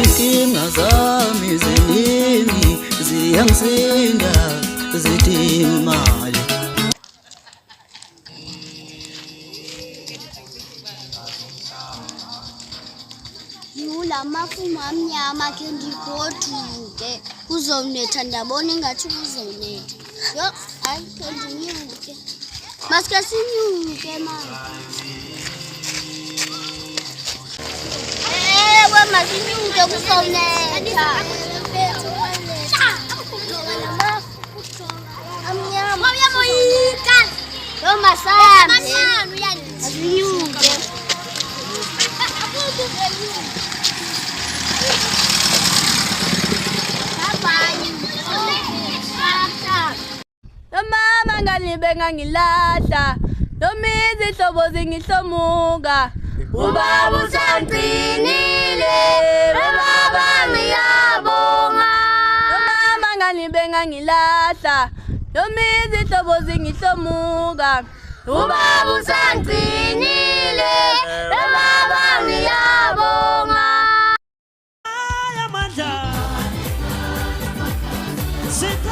inkinga zami ziningi ziyangisinda zidinga imali. Yula mafumo amnyama ke ndigoduke kuzonetha ndabona ingathi kuzonetha. Yo hayi ke ndinyuke. Masike sinyuke mama. Masinyuke kuzonetha. Amnyama uyamoyika. Yo masambe. Asinyuke. Mama ngalibenga ngilahla Lomizi hlobo zingihlomuka Ubaba usanqinile Baba ngiyabonga Mama ngalibenga ngilahla Lomizi hlobo zingihlomuka Ubaba usanqinile Baba ngiyabonga Sit